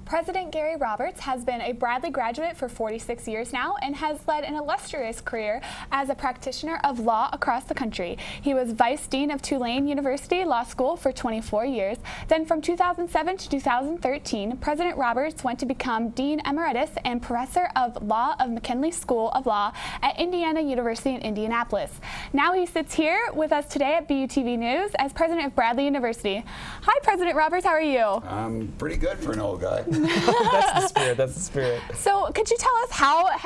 President Gary Roberts has been a Bradley graduate for 46 years now and has led an illustrious career as a practitioner of law across the country. He was Vice Dean of Tulane University Law School for 24 years. Then from 2007 to 2013, President Roberts went to become Dean Emeritus and Professor of Law of McKinley School of Law at Indiana University in Indianapolis. Now he sits here with us today at BUTV News as President of Bradley University. Hi, President Roberts, how are you? I'm pretty good for an old guy. That's the spirit. So could you tell us how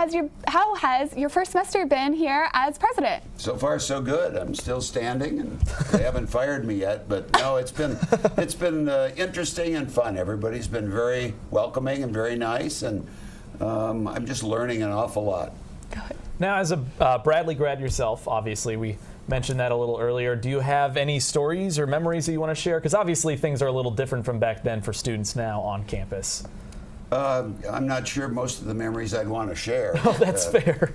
has your first semester been here as president? So far, so good. I'm still standing, and they haven't fired me yet. But no, it's been interesting and fun. Everybody's been very welcoming and very nice, and I'm just learning an awful lot. Good. Now, as a Bradley grad yourself, obviously we mentioned that a little earlier. Do you have any stories or memories that you want to share? Because obviously things are a little different from back then for students now on campus. I'm not sure most of the memories I'd want to share. Oh, that's fair.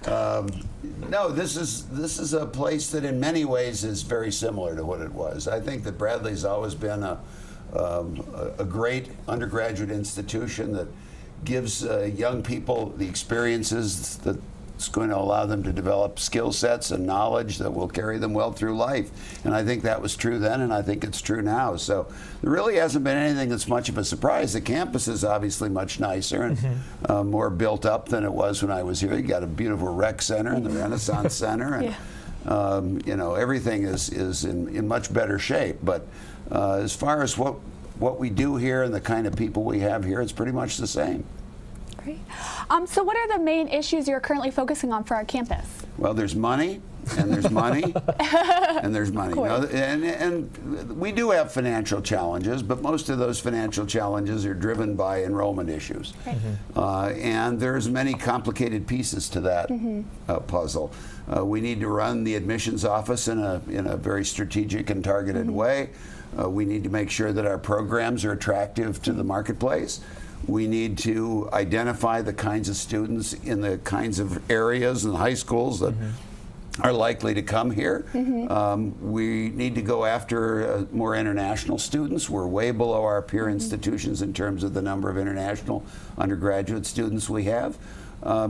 No, this is a place that in many ways is very similar to what it was. I think that Bradley's always been a great undergraduate institution that gives young people the experiences that it's going to allow them to develop skill sets and knowledge that will carry them well through life. And I think that was true then, and I think it's true now. So there really hasn't been anything that's much of a surprise. The campus is obviously much nicer and more built up than it was when I was here. You got a beautiful rec center and the Renaissance Center, and you know, everything is in much better shape. But as far as what we do here and the kind of people we have here, it's pretty much the same. So what are the main issues you're currently focusing on for our campus? Well, there's money, and there's money, and there's money. Now, and we do have financial challenges, but most of those financial challenges are driven by enrollment issues. Right. And there's many complicated pieces to that puzzle. We need to run the admissions office in a very strategic and targeted way. We need to make sure that our programs are attractive to the marketplace. We need to identify the kinds of students in the kinds of areas and high schools that are likely to come here. We need to go after more international students. We're way below our peer institutions in terms of the number of international undergraduate students we have.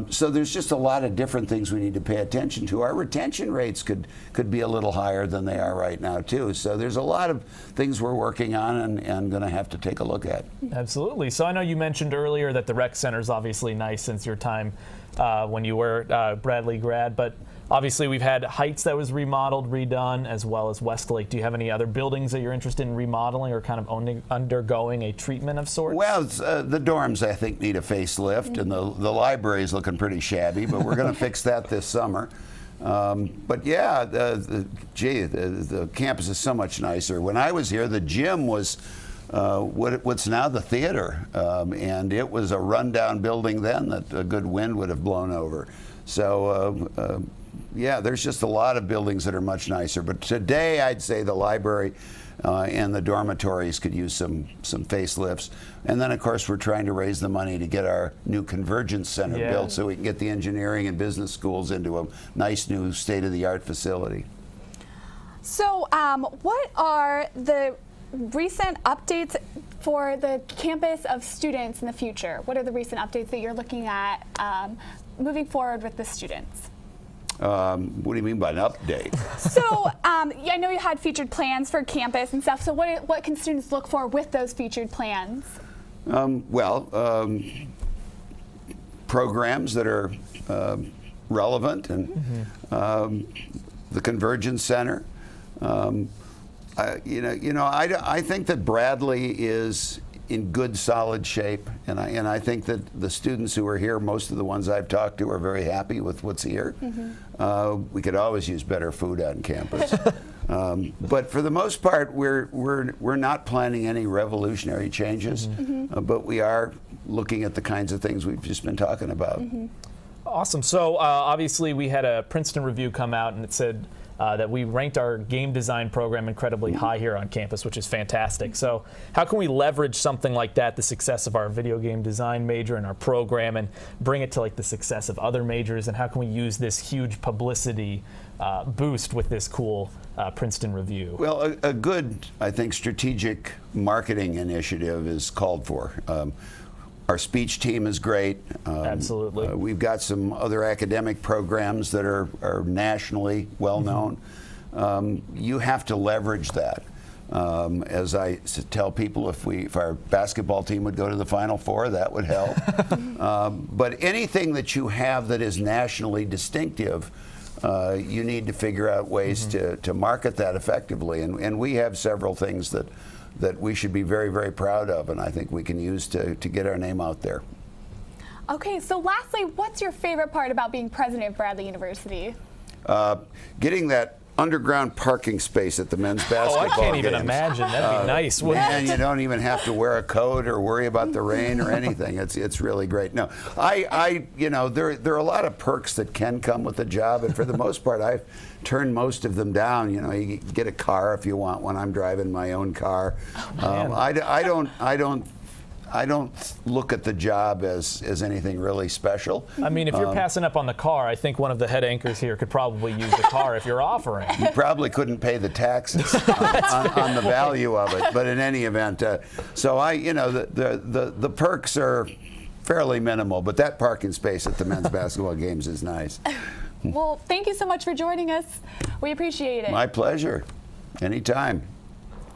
So there's just a lot of different things we need to pay attention to. Our retention rates could be a little higher than they are right now, too. So there's a lot of things we're working on and going to have to take a look at. Absolutely. So I know you mentioned earlier that the rec center is obviously nice since your time when you were Bradley grad, but obviously we've had Heights that was remodeled, redone, as well as Westlake. Do you have any other buildings that you're interested in remodeling or kind of undergoing a treatment of sorts? Well, the dorms, I think, need a facelift, and the library is looking pretty shabby, but we're going to fix that this summer. But yeah, the campus is so much nicer. When I was here, the gym was what's now the theater, and it was a rundown building then that a good wind would have blown over. So yeah, there's just a lot of buildings that are much nicer. But today, I'd say the library and the dormitories could use some facelifts. And then, of course, we're trying to raise the money to get our new Convergence Center built so we can get the engineering and business schools into a nice new state-of-the-art facility. So what are the recent updates for the campus of students in the future? What are the recent updates that you're looking at moving forward with the students? What do you mean by an update? So I know you had featured plans for campus and stuff. So what can students look for with those featured plans? Programs that are relevant, and the Convergence Center. I think that Bradley is in good, solid shape, and I think that the students who are here, most of the ones I've talked to, are very happy with what's here. We could always use better food on campus, but for the most part, we're not planning any revolutionary changes, but we are looking at the kinds of things we've just been talking about. Awesome. So obviously, we had a Princeton review come out, and it said that we ranked our game design program incredibly high here on campus, which is fantastic. So how can we leverage something like that, the success of our video game design major and our program, and bring it to like the success of other majors, and how can we use this huge publicity boost with this cool Princeton review? Well, a good, I think, strategic marketing initiative is called for. Our speech team is great. Absolutely. We've got some other academic programs that are nationally well known. You have to leverage that. As I tell people, if our basketball team would go to the Final Four, that would help. But anything that you have that is nationally distinctive, you need to figure out ways to market that effectively. And we have several things that we should be very, very proud of, and I think we can use to get our name out there. Okay, so lastly, what's your favorite part about being president of Bradley University? Getting that underground parking space at the men's basketball I can't even games. imagine. That'd be nice, wouldn't it? And you don't even have to wear a coat or worry about the rain or anything. It's really great. No, there are a lot of perks that can come with the job, and for the most part, I've turned most of them down. You know, you get a car if you want one. I'm driving my own car. I don't look at the job as anything really special. I mean, if you're passing up on the car, I think one of the head anchors here could probably use the car if you're offering. You probably couldn't pay the taxes on the value of it, but in any event, so the perks are fairly minimal, but that parking space at the men's basketball games is nice. Well, thank you so much for joining us. We appreciate it. My pleasure. Anytime.